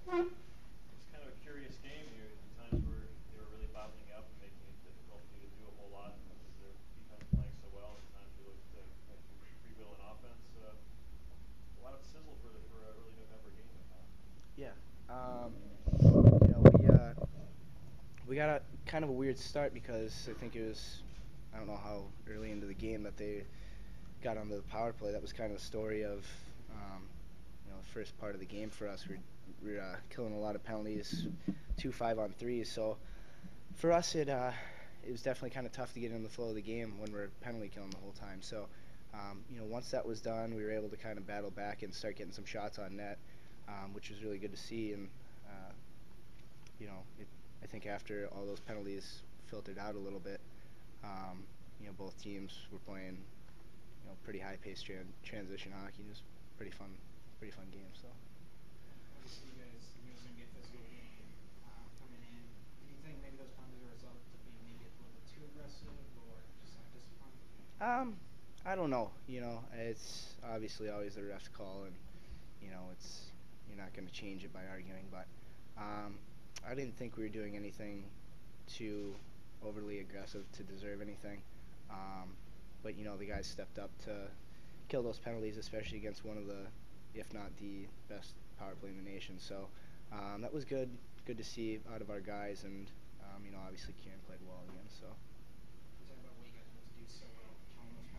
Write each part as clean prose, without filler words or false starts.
It's kind of a curious game here. At times where they were really bottling up and making it difficult for you to do a whole lot because their defense playing so well. At times you looked like you were freewheeling offense. A lot of sizzle for an early November game, I thought. Yeah. We got a kind of a weird start because I think it was, I don't know how early into the game that they got on the power play. That was kind of the story of the first part of the game for us. We're killing a lot of penalties, 2 5-on-3s. So for us, it was definitely kind of tough to get in the flow of the game when we're penalty killing the whole time. So once that was done, we were able to kind of battle back and start getting some shots on net, which was really good to see. And I think after all those penalties filtered out a little bit, both teams were playing pretty high-paced transition hockey. It was pretty fun game. So. Obviously, you guys are going to get physical game coming in. Do you think maybe those penalties are a result of being maybe a little bit too aggressive or just lack discipline? I don't know. It's obviously always the ref's call, and it's you're not going to change it by arguing. But I didn't think we were doing anything too overly aggressive to deserve anything. But the guys stepped up to kill those penalties, especially against one of the, if not the best power play in the nation. So that was good to see out of our guys, and obviously Kieran played well again. So. Can you talk about what you guys need to do so well killing those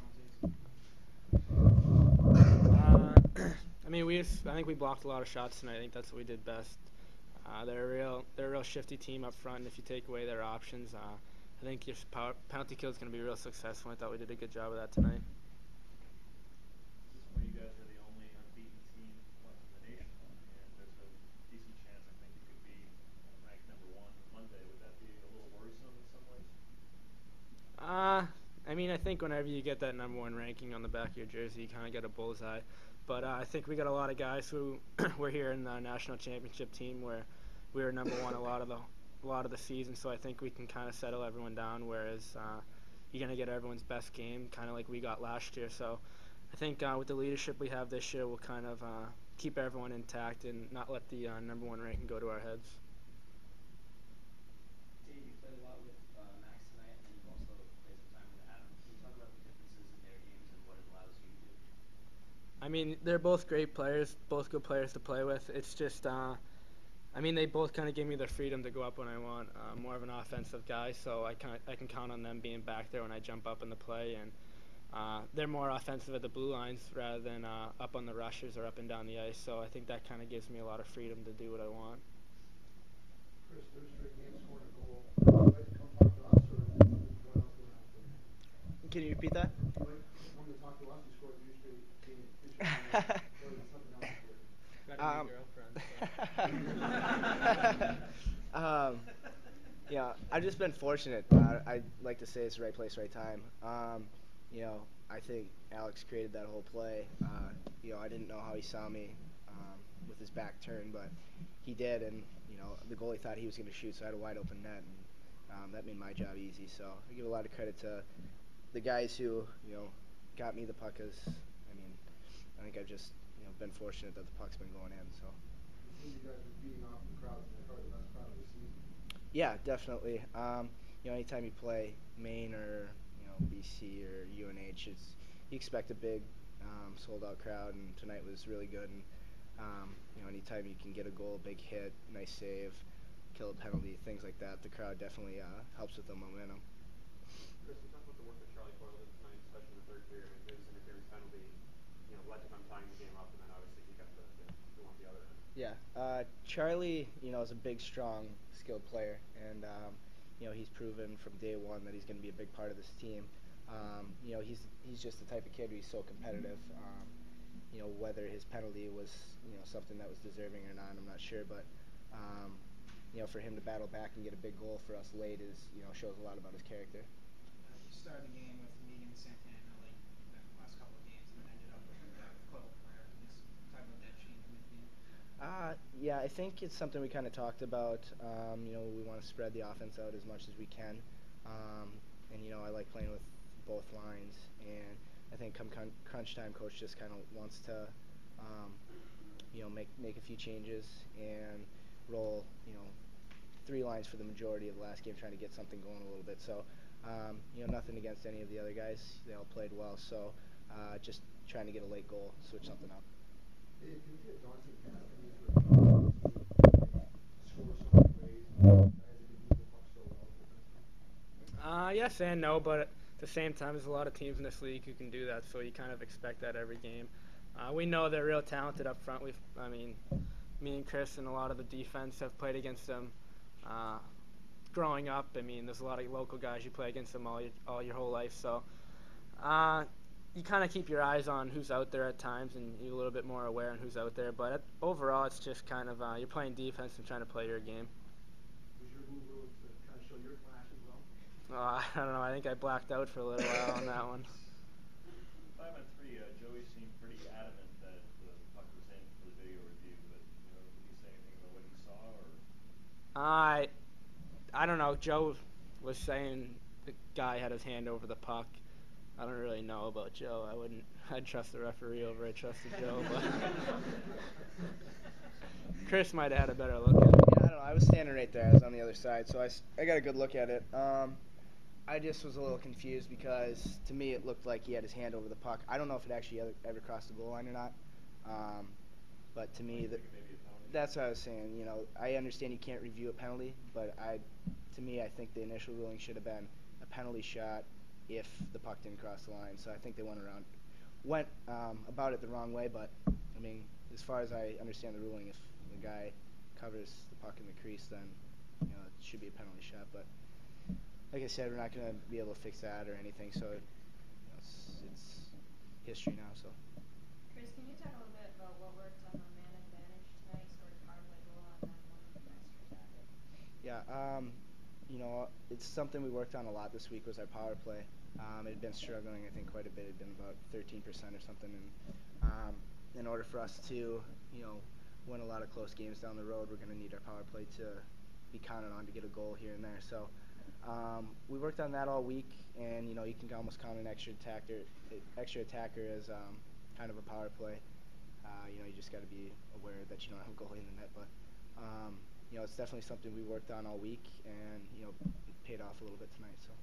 penalties? I think we blocked a lot of shots tonight. I think that's what we did best. They're a real shifty team up front, and if you take away their options, I think your penalty kill is going to be real successful. I thought we did a good job of that tonight. This is where you guys are the only unbeaten team left in the nation, and there's a decent chance I think you could be ranked number one Monday. Would that be a little worrisome in some ways? I think whenever you get that number one ranking on the back of your jersey, you kind of get a bullseye. But I think we got a lot of guys who were here in the national championship team where we were number one a lot of the season. So I think we can kind of settle everyone down. Whereas you're gonna get everyone's best game, kind of like we got last year. So I think with the leadership we have this year, we'll kind of keep everyone intact and not let the number one ranking go to our heads. Dave, you played a lot with Max tonight, and then you've also played some time with Adam. Can you talk about the differences in their games and what it allows you to do? They're both great players, both good players to play with. It's just, they both kind of give me the freedom to go up when I want. More of an offensive guy, so I can count on them being back there when I jump up in the play, and they're more offensive at the blue lines rather than up on the rushers or up and down the ice. So I think that kind of gives me a lot of freedom to do what I want. Chris, there's straight game scoring a goal. Would you like to come talk to us, or what else do we have for you? Can you repeat that? Would you like to come to talk to us? You scored 3 straight games. Something else for you. Got a new girlfriend. I've just been fortunate. I'd like to say it's the right place, right time. I think Alex created that whole play. I didn't know how he saw me with his back turned, but he did, and the goalie thought he was going to shoot, so I had a wide open net, and that made my job easy. So I give a lot of credit to the guys who got me the puck. Cause I think I've just been fortunate that the puck's been going in. So. You guys were beating off the crowd, probably the best crowd of the season. Yeah, definitely. Anytime you play Maine or BC or UNH, you expect a big sold-out crowd, and tonight was really good. And anytime you can get a goal, big hit, nice save, kill a penalty, things like that, the crowd definitely helps with the momentum. Chris, you talked about the work that Charlie Coyle did tonight, especially in the third period. His interference penalty, led to them tying the game up, and then obviously he got the one the other end. Yeah, Charlie, is a big, strong, skilled player, and he's proven from day one that he's going to be a big part of this team. He's just the type of kid who's so competitive. Whether his penalty was something that was deserving or not, I'm not sure, but for him to battle back and get a big goal for us late shows a lot about his character. You started the game with Megan and Santana like the last couple of games, and then ended up with a Coyle player. Can you just talk about that change in midfield? Yeah, I think it's something we kind of talked about. We want to spread the offense out as much as we can, and I like playing with both lines. And I think come crunch time, coach just kind of wants to make a few changes and roll 3 lines for the majority of the last game, trying to get something going a little bit. So nothing against any of the other guys. They all played well. So just trying to get a late goal, switch something up. Did you get a daunting task? I mean, for score so many ways, guys that can move the puck so well defensively? Yes and no, but at the same time, there's a lot of teams in this league who can do that, so you kind of expect that every game. We know they're real talented up front. Me and Chris and a lot of the defense have played against them growing up. I mean, there's a lot of local guys you play against them all your whole life, so you kind of keep your eyes on who's out there at times, and you're a little bit more aware on who's out there. But overall, it's just kind of you're playing defense and trying to play your game. Was your move to kind of show your class as well? I don't know. I think I blacked out for a little while on that one. 5-on-3, Joey seemed pretty adamant that the puck was in for the video review, but did he say anything about what he saw, or? I don't know. Joe was saying the guy had his hand over the puck. I don't really know about Joe. I'd trust the referee over I trusted Joe. But Chris might have had a better look at it. Yeah, I don't know. I was standing right there. I was on the other side, so I got a good look at it. I just was a little confused because to me it looked like he had his hand over the puck. I don't know if it actually ever crossed the goal line or not. But to me, that's what I was saying. I understand you can't review a penalty, but to me, I think the initial ruling should have been a penalty shot if the puck didn't cross the line. So I think they went about it the wrong way. But I mean, as far as I understand the ruling, if the guy covers the puck in the crease, then it should be a penalty shot. But like I said, we're not going to be able to fix that or anything. So it's history now. So. Chris, can you talk a little bit about what worked on the man advantage tonight? Scored a power play goal on that one extra attacker. Yeah, it's something we worked on a lot this week was our power play. It had been struggling, I think, quite a bit. It had been about 13% or something. And in order for us to, win a lot of close games down the road, we're going to need our power play to be counted on to get a goal here and there. So we worked on that all week, and you can almost count an extra attacker as kind of a power play. You just got to be aware that you don't have a goalie in the net, but it's definitely something we worked on all week, and it paid off a little bit tonight. So.